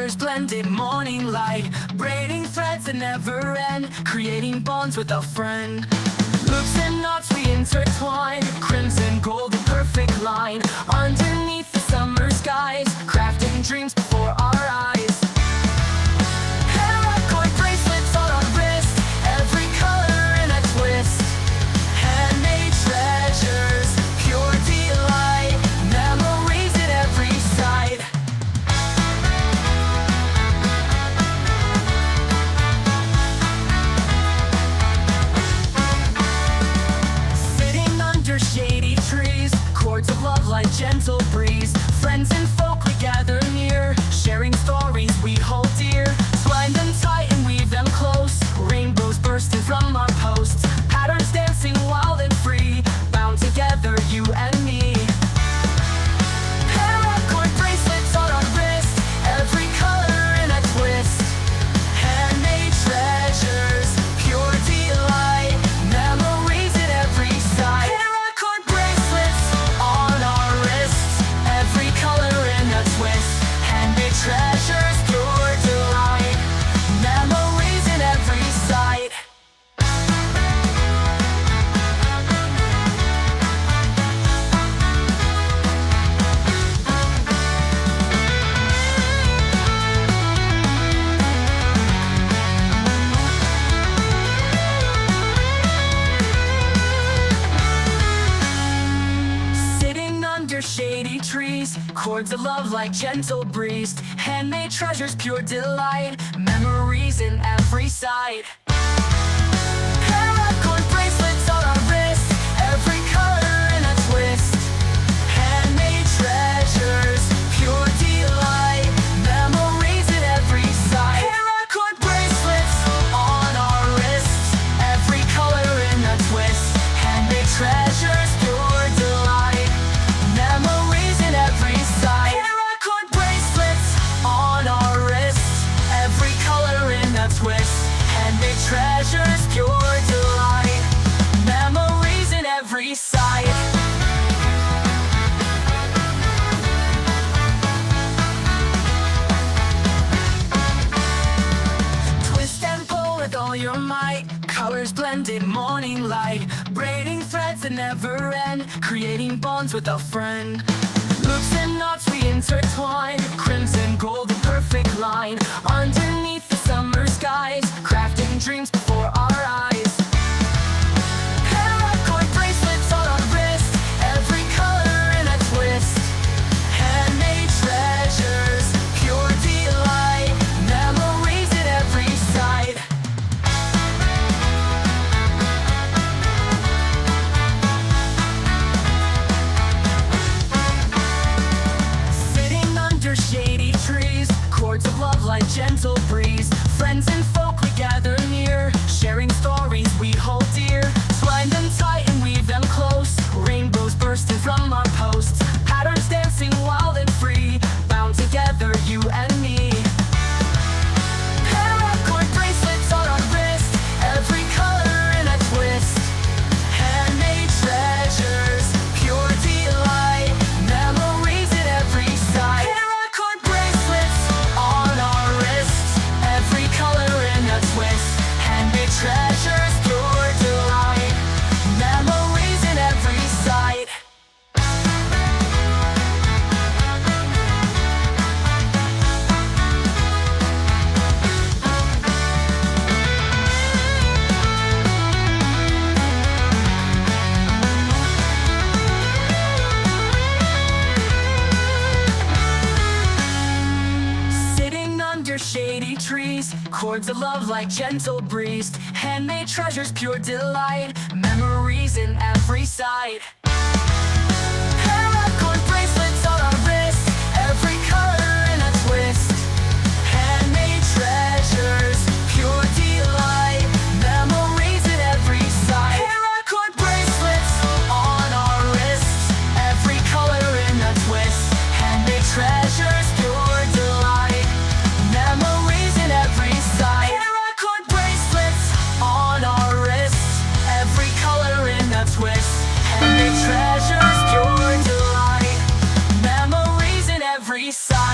colors blended, morning light, braiding threads that never end, creating bonds with a friend. Loops and knots we intertwine, crimson, gold, a perfect line, underneath the summer skies, crafting dreams before our eyes. Paracord bracelets on our wrist, every color in a twist, handmade treasures, pure delight, memories at every side. Sitting under shady trees, chords of love like gentle breeze, friends and folk we gather near, sharing stories we hold dear, twine them tight and weave them close, rainbows bursting from our posts, patterns dancing wild and free, bound together you and me. Paracord bracelets on our wrist, every color in a twist, handmade treasures, pure delight, memories at every side. Paracord bracelets on our wrists, every color in a twist, handmade treasures, pure delight, memories at every side. Sitting under shady trees, chords of love like gentle breeze, handmade treasures, pure delight, memories in every side. Paracord bracelets on our wrist, every color in a twist, handmade treasures, pure delight, memories at every side. Paracord bracelets on our wrists, every color in a twist, handmade treasures, pure delight, memories in every side. Paracord bracelets on our wrists, every color in a twist, handmade treasures, pure delight, memories in every side. Twist and pull with all your might, colors blended, morning light, braiding threads that never end, creating bonds with a friend. Loops and knots we intertwine, crimson, gold, a perfect line, underneath the summer skies, crafting dreams before our eyes. Paracord bracelets on our wrist, every color in a twist, handmade treasures, pure delight, memories at every side. Sitting under shady trees, chords of love like gentle breeze, friends and folk we gather near, sharing stories we hold dear, twine them tight and weave them close, rainbows bursting from our posts, patterns dancing wild and free, bound together you and me. Paracord bracelets on our wrist, every color in a twist, handmade treasures, pure delight, memories at every side. Paracord bracelets on our wrists, every color in a twist, handmade treasures, pure delight, memories in every side. Sitting under shady trees, chords of love like gentle breeze, handmade treasures, pure delight, memories in every side. Paracord bracelets on our wrist, every color in a twist, handmade treasures, pure delight, memories at every side. Paracord bracelets on our wrists, every color in a twist, handmade treasures, pure delight, memories in every side. Paracord bracelets on our wrists, every color in a twist, handmade treasures, pure delight, memories in every side.